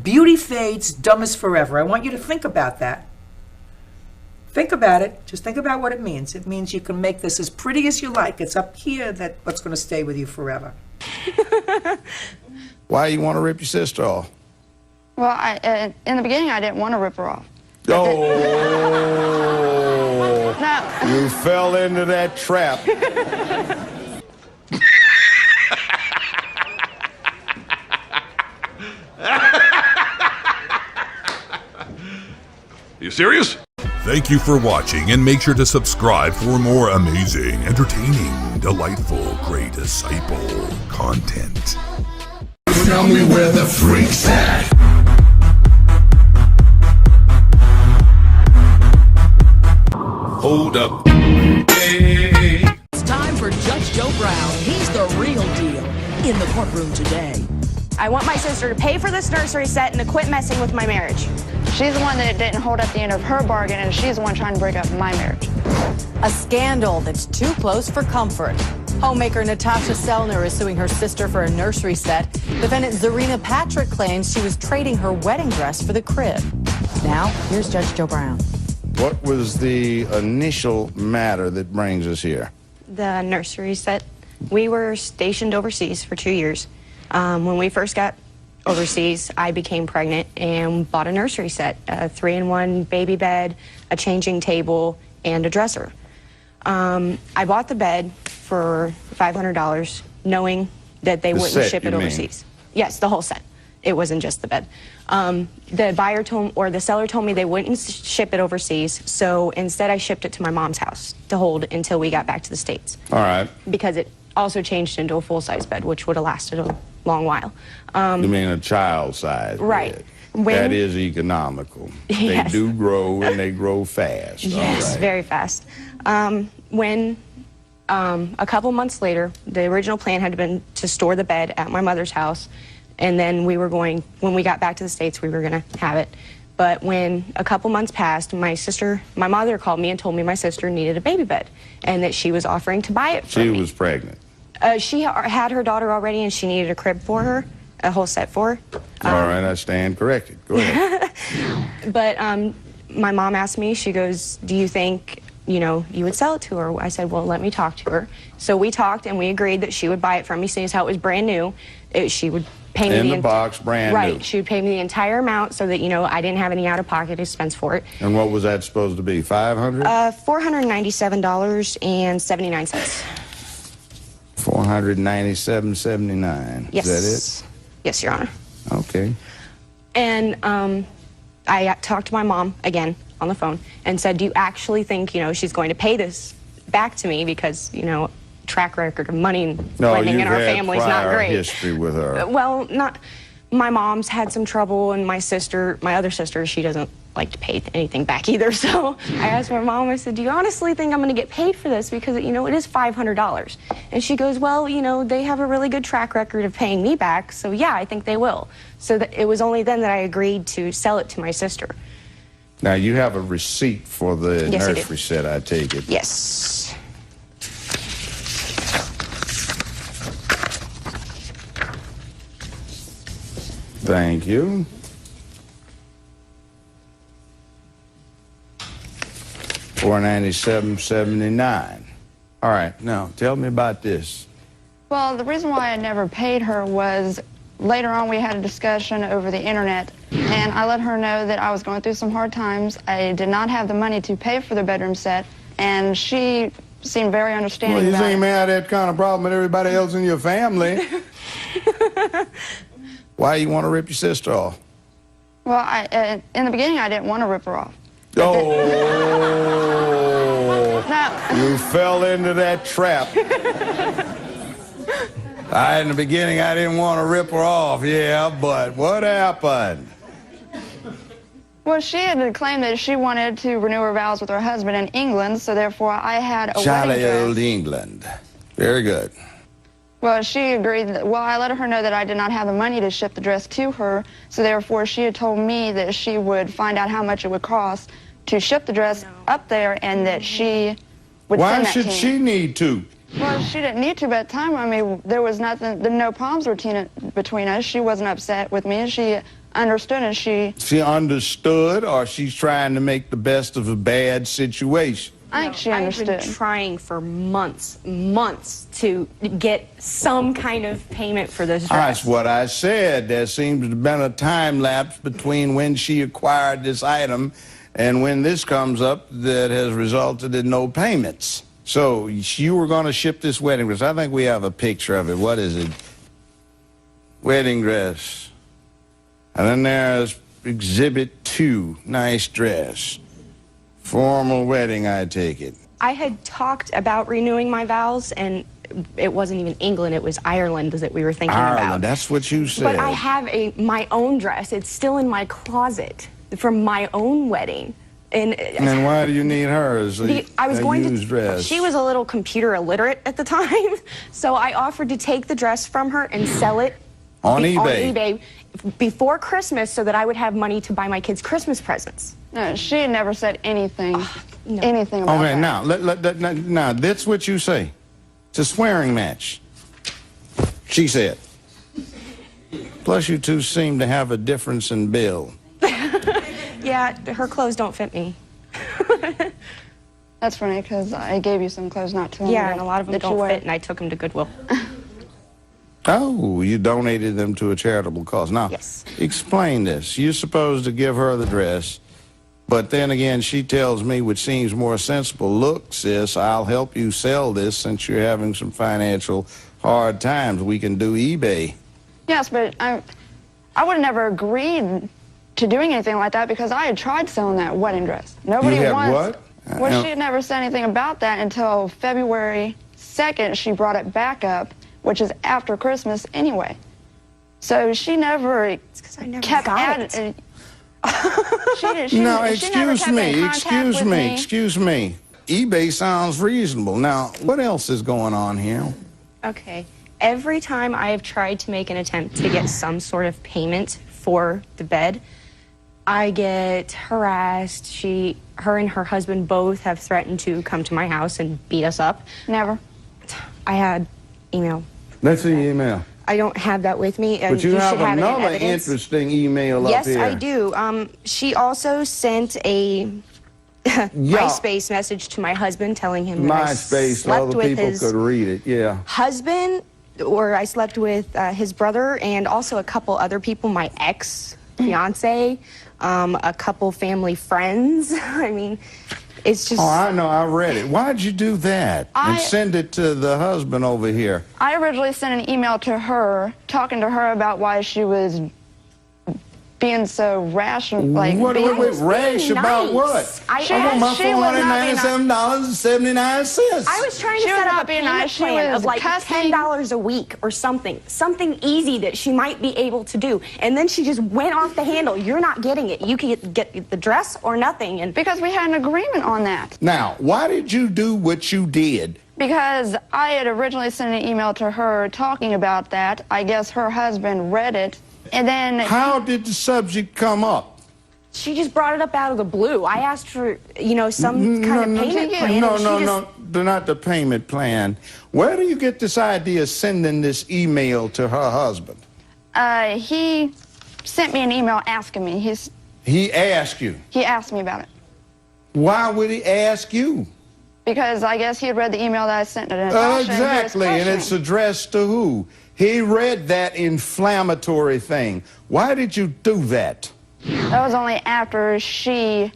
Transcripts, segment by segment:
Beauty fades, dumb is forever. I want you to think about that. Think about it. Just think about what it means. It means you can make this as pretty as you like. It's up here that what's going to stay with you forever. Why you want to rip your sister off? Well, in the beginning, I didn't want to rip her off. Oh, No. you fell into that trap. You serious? Thank you for watching, and make sure to subscribe for more amazing, entertaining, delightful, great disciple content. Tell me where the freak's at. Hold up. Hey. It's time for Judge Joe Brown. He's the real deal in the courtroom today. I want my sister to pay for this nursery set and to quit messing with my marriage. She's the one that didn't hold up the end of her bargain, and she's the one trying to break up my marriage. A scandal that's too close for comfort. Homemaker Natasha Selner is suing her sister for a nursery set. Defendant Zarina Patrick claims she was trading her wedding dress for the crib. Now, here's Judge Joe Brown. What was the initial matter that brings us here? The nursery set. We were stationed overseas for 2 years. When we first got overseas, I became pregnant and bought a nursery set, a 3-in-1 baby bed, a changing table, and a dresser. I bought the bed for $500, knowing that they wouldn't ship it overseas. Yes, the whole set. It wasn't just the bed. The buyer told, or the seller told me they wouldn't ship it overseas, so instead I shipped it to my mom's house to hold until we got back to the States. All right. Because it also changed into a full-size bed, which would have lasted a long while. You mean a child size? Right. Bed. That is economical. Yes. They do grow, and they grow fast. Yes, very fast. When a couple months later, the original plan had been to store the bed at my mother's house, and then we were going, when we got back to the States, we were going to have it. But when a couple months passed, my mother called me and told me my sister needed a baby bed and that she was offering to buy it for me. She was pregnant. She had her daughter already, and she needed a crib for her, a whole set for her. All right, I stand corrected. Go ahead. But my mom asked me, she goes, do you think, you know, you would sell it to her? I said, well, let me talk to her. So we talked, and we agreed that she would buy it from me, seeing as how it was brand new. She would pay me in the box, brand new. Right, she would pay me the entire amount so that, you know, I didn't have any out-of-pocket expense for it. And what was that supposed to be, $500? $497.79. $497.79. Yes. Is that it? Yes, Your Honor. Okay. And I talked to my mom again on the phone and said, do you actually think, you know, she's going to pay this back to me because, you know, track record of money lending in our family is not great. History with her. Well, not. My mom's had some trouble, and my other sister, she doesn't like to pay anything back either. So I asked my mom, I said, do you honestly think I'm going to get paid for this? Because, you know, it is $500. And she goes, well, you know, they have a really good track record of paying me back, so yeah, I think they will. So it was only then that I agreed to sell it to my sister. Now, you have a receipt for the Yes, nursery set, I take it. Yes. Thank you. $497.79. All right, now tell me about this. Well, the reason why I never paid her was later on we had a discussion over the internet, and I let her know that I was going through some hard times. I did not have the money to pay for the bedroom set, and she seemed very understanding Well, you about seem it. to have that kind of problem with everybody else in your family. Why you want to rip your sister off? Well, in the beginning, I didn't want to rip her off. Oh, No. you fell into that trap. In the beginning, I didn't want to rip her off, yeah, but what happened? Well, she had claimed that she wanted to renew her vows with her husband in England, so therefore I had a Jolly wedding dress. old England. Very good. Well, she agreed that, well, I let her know that I did not have the money to ship the dress to her, so therefore she had told me that she would find out how much it would cost to ship the dress up there and that she would Why send that should to me. she need to? Well, she didn't need to, but at the time, I mean, there was nothing, no problems between us. She wasn't upset with me. She understood, and she understood, or she's trying to make the best of a bad situation? I think she understood. I've been trying for months to get some kind of payment for this dress. That's what I said. There seems to have been a time lapse between when she acquired this item and when this comes up that has resulted in no payments. So you were going to ship this wedding dress. I think we have a picture of it. What is it? Wedding dress. And then there's Exhibit 2, nice dress. Formal wedding, I take it. I had talked about renewing my vows, and it wasn't even England, it was Ireland that we were thinking about. Ireland, that's what you said. But I have my own dress. It's still in my closet from my own wedding. And why do you need hers? I was going used dress. She was a little computer illiterate at the time, so I offered to take the dress from her and sell it on eBay before Christmas so that I would have money to buy my kids Christmas presents. No, she had never said anything, anything about that. Okay, now, that's what you say. It's a swearing match. She said. Plus, you two seem to have a difference in bill. Yeah, her clothes don't fit me. That's funny, because I gave you some clothes not too long ago. Yeah, and a lot of them don't fit, and I took them to Goodwill. Oh, you donated them to a charitable cause. Now, yes. Explain this. You're supposed to give her the dress, but then again, she tells me, which seems more sensible, look, sis, I'll help you sell this since you're having some financial hard times. We can do eBay. Yes, but I would have never agreed to doing anything like that because I had tried selling that wedding dress. Nobody what? Well, she had never said anything about that until February 2nd. She brought it back up, which is after Christmas anyway. So she never kept at it. Now, excuse me. eBay sounds reasonable. Now, what else is going on here? Okay. Every time I have tried to make an attempt to get some sort of payment for the bed, I get harassed. Her and her husband both have threatened to come to my house and beat us up. Never. I had email. Let's see email. I don't have that with me. But you have another interesting email up here. Yes, I do. She also sent a MySpace message to my husband telling him that I slept so other with people could read it, yeah. Husband, or I slept with his brother and also a couple other people, my ex-fiance, a couple family friends. I mean, it's just... Oh, I know, I read it. Why'd you do that? And send it to the husband over here? I originally sent an email to her, talking to her about why she was being so rash. Like, wait, rash about what? I want my $497.79. I was trying to set up a payment plan of like $10 a week or something easy that she might be able to do. And then she just went off the handle. You're not getting it. You can get the dress or nothing. And because we had an agreement on that. Now, why did you do what you did? Because I had originally sent an email to her talking about that. I guess her husband read it. And then... How did the subject come up? She just brought it up out of the blue. I asked for, you know, some kind of payment plan. No, not the payment plan. Where do you get this idea of sending this email to her husband? He sent me an email asking me. He asked you? He asked me about it. Why would he ask you? Because I guess he had read the email that I sent to Natasha. Exactly, and it's addressed to who? He read that inflammatory thing. Why did you do that? That was only after she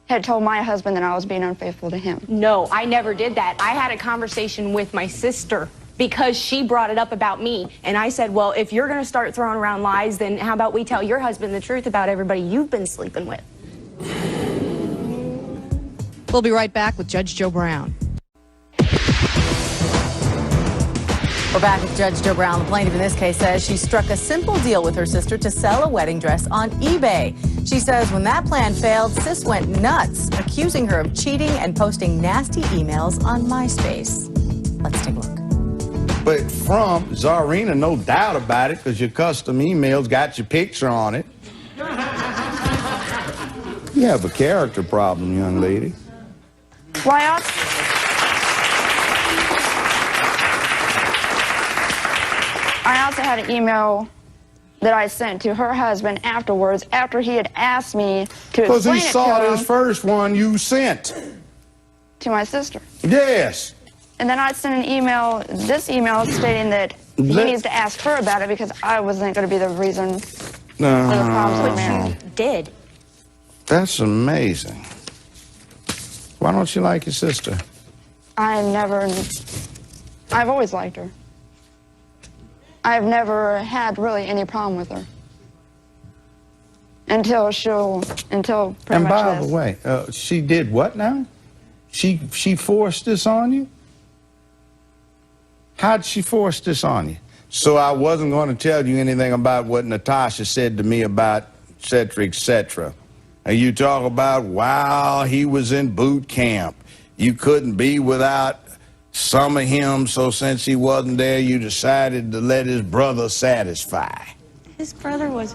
had told my husband that I was being unfaithful to him. No, I never did that. I had a conversation with my sister because she brought it up about me. And I said, well, if you're going to start throwing around lies, then how about we tell your husband the truth about everybody you've been sleeping with? We'll be right back with Judge Joe Brown. We're back with Judge Joe Brown. The plaintiff in this case says she struck a simple deal with her sister to sell a wedding dress on eBay. She says when that plan failed, sis went nuts, accusing her of cheating and posting nasty emails on MySpace. Let's take a look. But from Czarina, no doubt about it, because your custom emails got your picture on it. You have a character problem, young lady. Why I also had an email that I sent to her husband afterwards, after he had asked me to Because explain he it saw to this him, first one you sent. to my sister. Yes. And then I sent an email, this email, stating that he Let- needs to ask her about it because I wasn't going to be the reason for the No. problems with marriage. Did. That's amazing. Why don't you like your sister? I've always liked her. I've never had really any problem with her. Until pretty And much by this. the way, she did what now? She forced this on you? How'd she force this on you? So I wasn't going to tell you anything about what Natasha said to me about et cetera, et cetera. And you talk about while he was in boot camp, you couldn't be without some of him, so since he wasn't there, you decided to let his brother satisfy. His brother was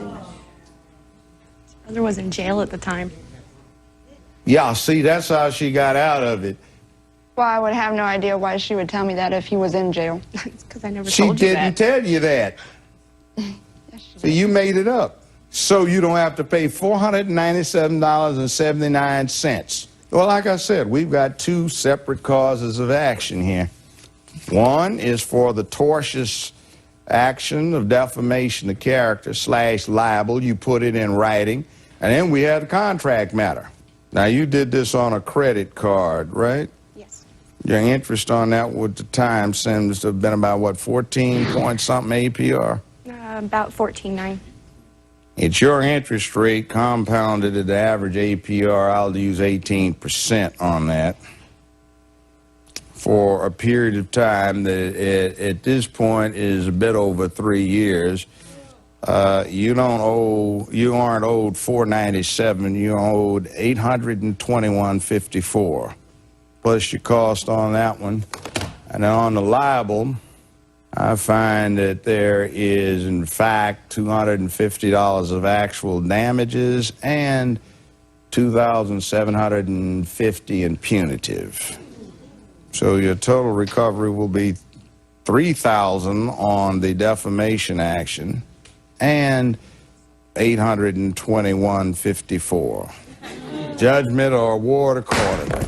in jail at the time. Yeah, see, that's how she got out of it. Well, I would have no idea why she would tell me that if he was in jail. It's because I never She told you didn't that. tell you that. See, you made it up. So you don't have to pay $497.79. Well, like I said, we've got two separate causes of action here. One is for the tortious action of defamation of character / libel. You put it in writing. And then we had the contract matter. Now, you did this on a credit card, right? Yes. Your interest on that with the time seems to have been about, what, 14 point something APR? About 14.9. It's your interest rate compounded at the average APR. I'll use 18% on that for a period of time that at this point is a bit over 3 years. You aren't owed $497. You're owed $821.54 plus your cost on that one. And then on the libel, I find that there is, in fact, $250 of actual damages and $2,750 in punitive. So your total recovery will be $3,000 on the defamation action and $821.54. Judgment or award accordingly.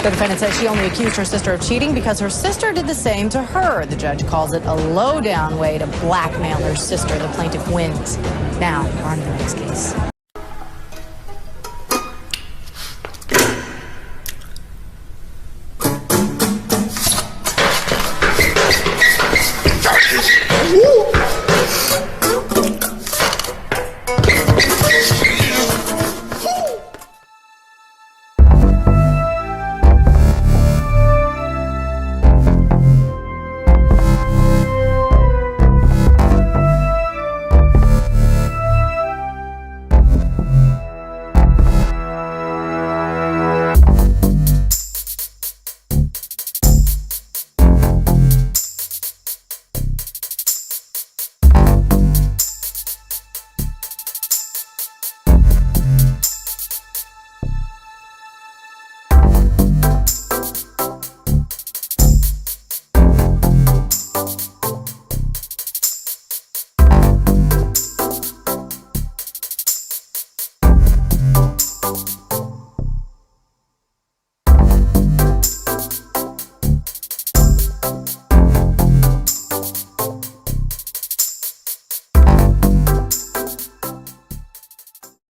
The defendant says she only accused her sister of cheating because her sister did the same to her. The judge calls it a low-down way to blackmail her sister. The plaintiff wins. Now, on to the next case.